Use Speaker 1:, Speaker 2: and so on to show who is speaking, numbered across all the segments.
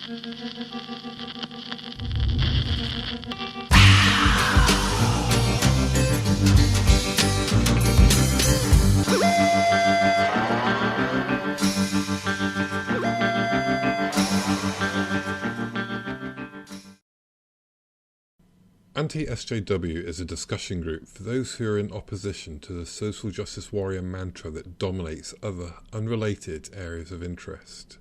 Speaker 1: Anti-SJW is a discussion group for those who are in opposition to the social justice warrior mantra that dominates other, unrelated areas of interest.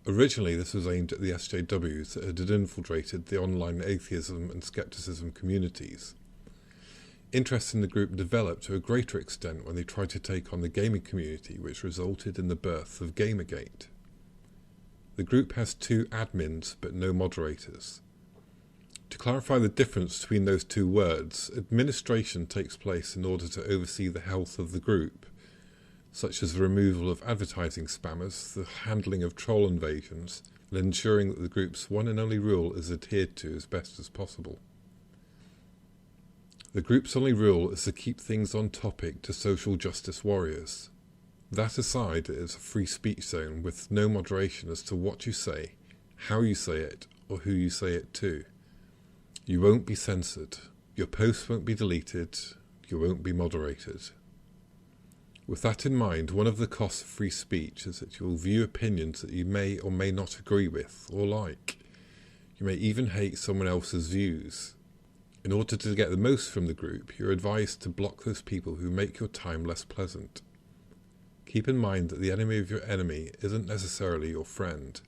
Speaker 1: Originally, this was aimed at the SJWs that had infiltrated the online atheism and skepticism communities. Interest in the group developed to a greater extent when they tried to take on the gaming community, which resulted in the birth of Gamergate. The group has 2 admins, but no moderators. To clarify the difference between those 2 words, administration takes place in order to oversee the health of the group, such as the removal of advertising spammers, the handling of troll invasions, and ensuring that the group's one and only rule is adhered to as best as possible. The group's only rule is to keep things on topic to social justice warriors. That aside, it is a free speech zone with no moderation as to what you say, how you say it, or who you say it to. You won't be censored, your posts won't be deleted, you won't be moderated. With that in mind, one of the costs of free speech is that you will view opinions that you may or may not agree with or like. You may even hate someone else's views. In order to get the most from the group, you're advised to block those people who make your time less pleasant. Keep in mind that the enemy of your enemy isn't necessarily your friend.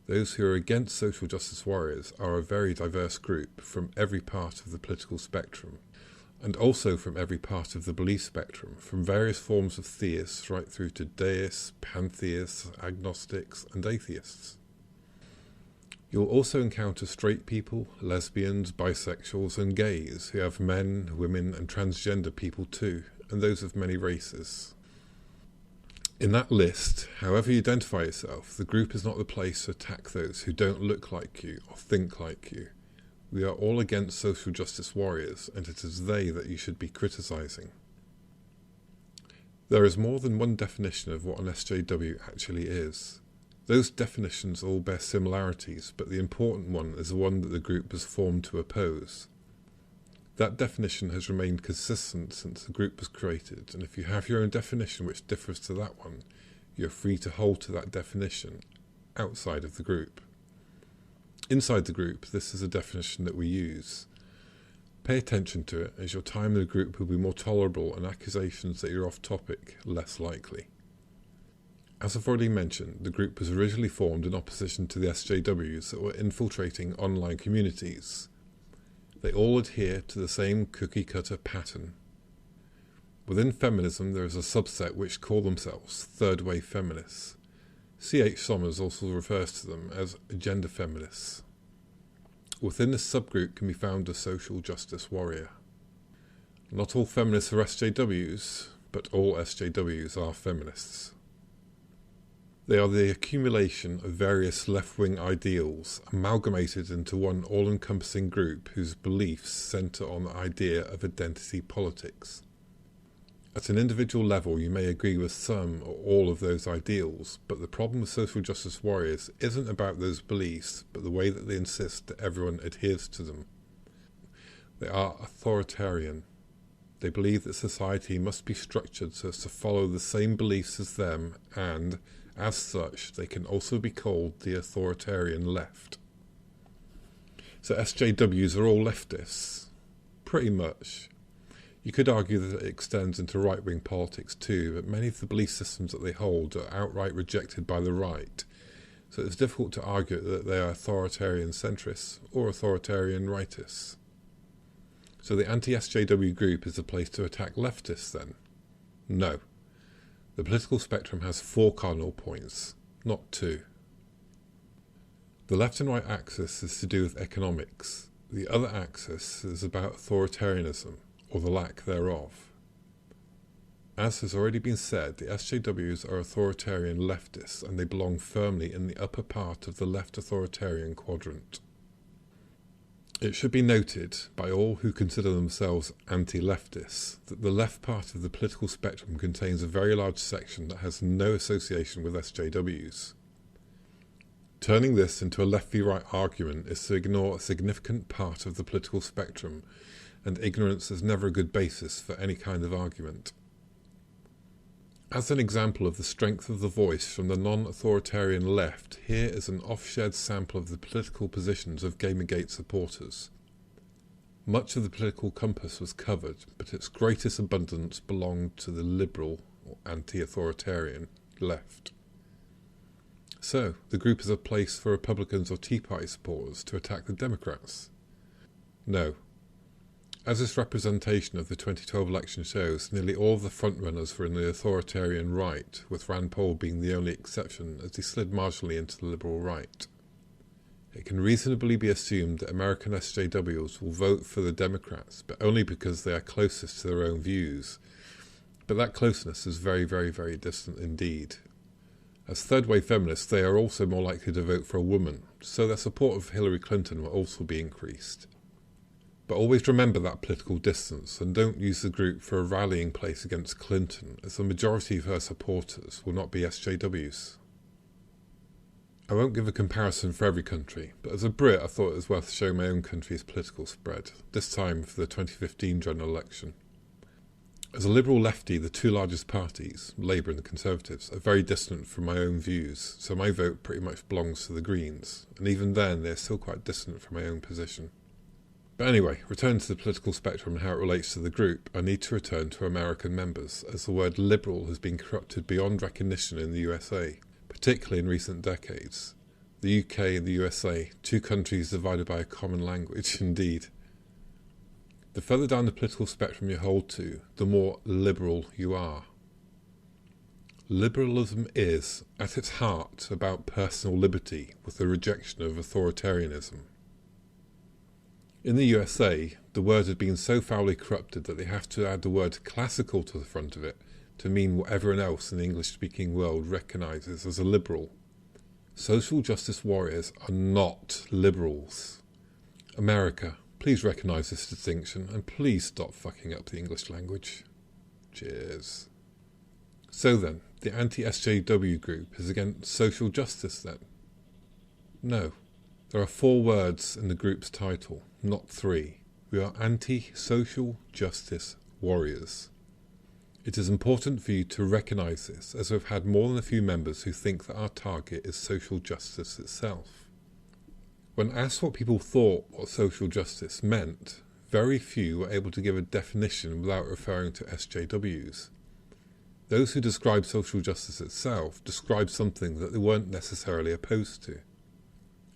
Speaker 1: Those who are against social justice warriors are a very diverse group from every part of the political spectrum, and also from every part of the belief spectrum, from various forms of theists right through to deists, pantheists, agnostics, and atheists. You'll also encounter straight people, lesbians, bisexuals, and gays, who have men, women, and transgender people too, and those of many races. In that list, however you identify yourself, the group is not the place to attack those who don't look like you or think like you. We are all against social justice warriors, and it is they that you should be criticising. There is more than one definition of what an SJW actually is. Those definitions all bear similarities, but the important one is the one that the group was formed to oppose. That definition has remained consistent since the group was created, and if you have your own definition which differs to that one, you are free to hold to that definition outside of the group. Inside the group, this is a definition that we use. Pay attention to it, as your time in the group will be more tolerable and accusations that you're off topic less likely. As I've already mentioned, the group was originally formed in opposition to the SJWs that were infiltrating online communities. They all adhere to the same cookie-cutter pattern. Within feminism, there is a subset which call themselves third-wave feminists. C.H. Somers also refers to them as gender feminists. Within this subgroup can be found a social justice warrior. Not all feminists are SJWs, but all SJWs are feminists. They are the accumulation of various left-wing ideals amalgamated into one all-encompassing group whose beliefs centre on the idea of identity politics. At an individual level, you may agree with some or all of those ideals, but the problem with social justice warriors isn't about those beliefs, but the way that they insist that everyone adheres to them. They are authoritarian. They believe that society must be structured so as to follow the same beliefs as them, and, as such, they can also be called the authoritarian left. So SJWs are all leftists? Pretty much. You could argue that it extends into right-wing politics too, but many of the belief systems that they hold are outright rejected by the right, so it's difficult to argue that they are authoritarian centrists or authoritarian rightists. So the anti-SJW group is a place to attack leftists then? No. The political spectrum has 4 cardinal points, not 2. The left and right axis is to do with economics. The other axis is about authoritarianism, or the lack thereof. As has already been said, the SJWs are authoritarian leftists, and they belong firmly in the upper part of the left authoritarian quadrant. It should be noted by all who consider themselves anti-leftists that the left part of the political spectrum contains a very large section that has no association with SJWs. Turning this into a left v right argument is to ignore a significant part of the political spectrum, and ignorance is never a good basis for any kind of argument. As an example of the strength of the voice from the non-authoritarian left, here is an off-shared sample of the political positions of Gamergate supporters. Much of the political compass was covered, but its greatest abundance belonged to the liberal or anti-authoritarian left. So, the group is a place for Republicans or Tea Party supporters to attack the Democrats? No. As this representation of the 2012 election shows, nearly all of the frontrunners were in the authoritarian right, with Rand Paul being the only exception as he slid marginally into the liberal right. It can reasonably be assumed that American SJWs will vote for the Democrats, but only because they are closest to their own views. But that closeness is very, very, very distant indeed. As third-wave feminists, they are also more likely to vote for a woman, so their support of Hillary Clinton will also be increased. But always remember that political distance, and don't use the group for a rallying place against Clinton, as the majority of her supporters will not be SJWs. I won't give a comparison for every country, but as a Brit I thought it was worth showing my own country's political spread, this time for the 2015 general election. As a liberal lefty, the two largest parties, Labour and the Conservatives, are very distant from my own views, so my vote pretty much belongs to the Greens, and even then they're still quite distant from my own position. But anyway, returning to the political spectrum and how it relates to the group, I need to return to American members, as the word liberal has been corrupted beyond recognition in the USA, particularly in recent decades. The UK and the USA, two countries divided by a common language, indeed. The further down the political spectrum you hold to, the more liberal you are. Liberalism is, at its heart, about personal liberty with the rejection of authoritarianism. In the USA, the word had been so foully corrupted that they have to add the word classical to the front of it to mean what everyone else in the English-speaking world recognises as a liberal. Social justice warriors are not liberals. America, please recognise this distinction, and please stop fucking up the English language. Cheers. So then, the anti-SJW group is against social justice then? No. There are 4 words in the group's title, not 3. We are anti-social justice warriors. It is important for you to recognise this, as we've had more than a few members who think that our target is social justice itself. When asked what people thought what social justice meant, very few were able to give a definition without referring to SJWs. Those who describe social justice itself describe something that they weren't necessarily opposed to.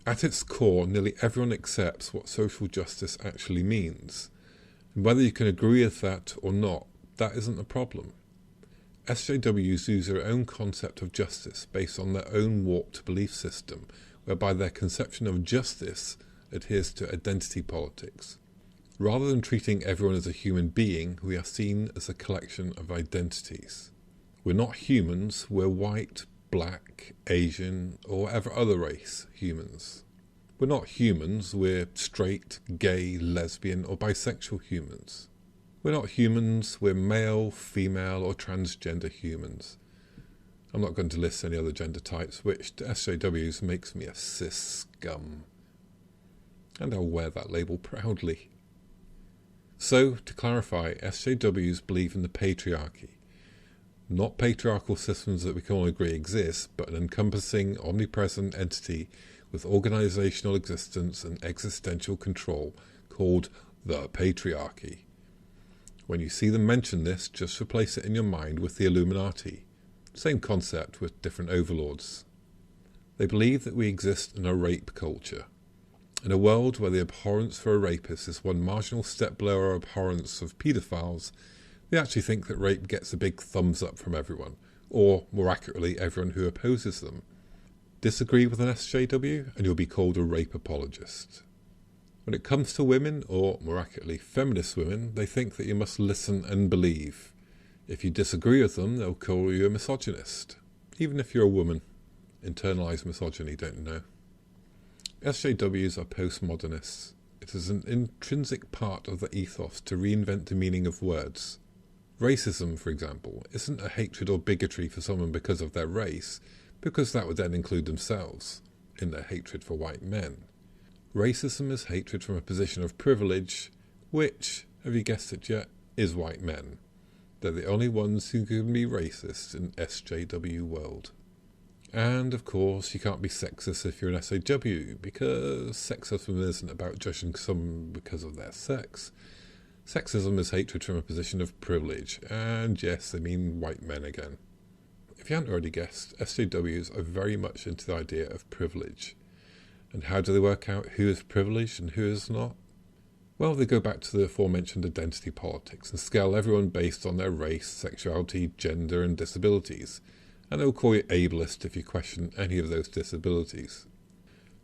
Speaker 1: At its core, nearly everyone accepts what social justice actually means, and whether you can agree with that or not, that isn't a problem. SJWs use their own concept of justice based on their own warped belief system, whereby their conception of justice adheres to identity politics. Rather than treating everyone as a human being, we are seen as a collection of identities. We're not humans, we're white, black, Asian, or whatever other race humans. We're not humans, we're straight, gay, lesbian, or bisexual humans. We're not humans, we're male, female, or transgender humans. I'm not going to list any other gender types, which to SJWs makes me a cis scum. And I'll wear that label proudly. So, to clarify, SJWs believe in the patriarchy. Not patriarchal systems that we can all agree exist, but an encompassing, omnipresent entity with organisational existence and existential control called the patriarchy. When you see them mention this, just replace it in your mind with the Illuminati. Same concept with different overlords. They believe that we exist in a rape culture. In a world where the abhorrence for a rapist is one marginal step below our abhorrence of paedophiles, they actually think that rape gets a big thumbs up from everyone, or, more accurately, everyone who opposes them. Disagree with an SJW and you'll be called a rape apologist. When it comes to women, or, more accurately, feminist women, they think that you must listen and believe. If you disagree with them, they'll call you a misogynist. Even if you're a woman. Internalised misogyny, don't you know? SJWs are postmodernists. It is an intrinsic part of the ethos to reinvent the meaning of words. Racism, for example, isn't a hatred or bigotry for someone because of their race, because that would then include themselves. in their hatred for white men. Racism is hatred from a position of privilege, which, have you guessed it yet, is white men. They're the only ones who can be racist in SJW world. And of course you can't be sexist if you're an SJW, because sexism isn't about judging someone because of their sex. Sexism is hatred from a position of privilege, and yes, I mean white men again. If you hadn't already guessed, SJWs are very much into the idea of privilege. And how do they work out who is privileged and who is not? Well, they go back to the aforementioned identity politics and scale everyone based on their race, sexuality, gender and disabilities. And they'll call you ableist if you question any of those disabilities.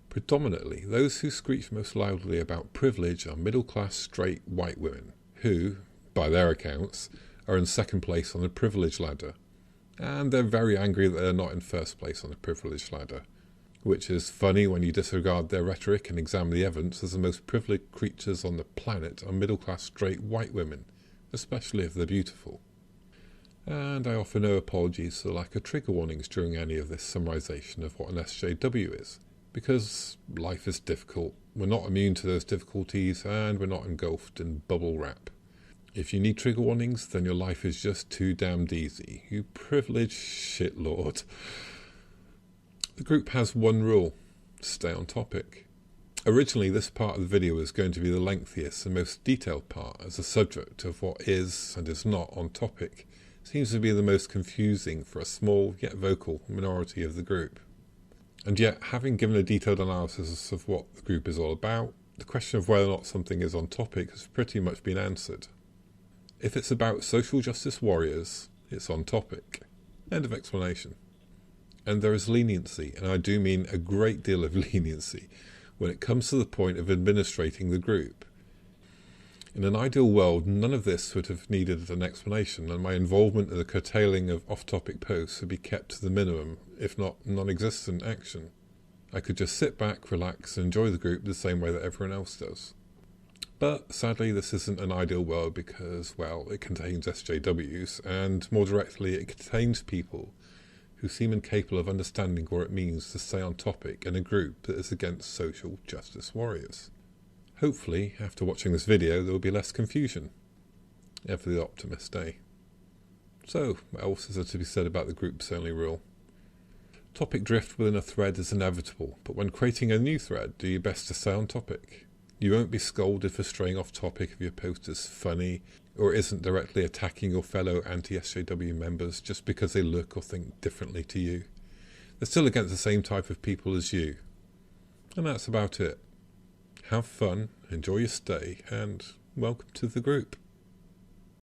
Speaker 1: Predominantly, those who screech most loudly about privilege are middle-class straight white women, who, by their accounts, are in second place on the privilege ladder. And they're very angry that they're not in first place on the privilege ladder, which is funny when you disregard their rhetoric and examine the evidence, as the most privileged creatures on the planet are middle-class straight white women, especially if they're beautiful. And I offer no apologies for the lack of trigger warnings during any of this summarisation of what an SJW is, because life is difficult, we're not immune to those difficulties, and we're not engulfed in bubble wrap. If you need trigger warnings, then your life is just too damned easy, you privileged shitlord. The group has one rule: stay on topic. Originally this part of the video was going to be the lengthiest and most detailed part, as the subject of what is and is not on topic seems to be the most confusing for a small yet vocal minority of the group. And yet, having given a detailed analysis of what the group is all about, the question of whether or not something is on topic has pretty much been answered. If it's about social justice warriors, it's on topic. End of explanation. And there is leniency, and I do mean a great deal of leniency, when it comes to the point of administrating the group. In an ideal world, none of this would have needed an explanation, and my involvement in the curtailing of off-topic posts would be kept to the minimum, if not non-existent action. I could just sit back, relax, and enjoy the group the same way that everyone else does. But sadly, this isn't an ideal world because, well, it contains SJWs, and more directly, it contains people who seem incapable of understanding what it means to stay on topic in a group that is against social justice warriors. Hopefully, after watching this video, there will be less confusion. Ever the optimist, eh? So, what else is there to be said about the group's only rule? Topic drift within a thread is inevitable, but when creating a new thread, do your best to stay on topic. You won't be scolded for straying off topic if your post is funny, or isn't directly attacking your fellow anti-SJW members just because they look or think differently to you. They're still against the same type of people as you. And that's about it. Have fun, enjoy your stay, and welcome to the group.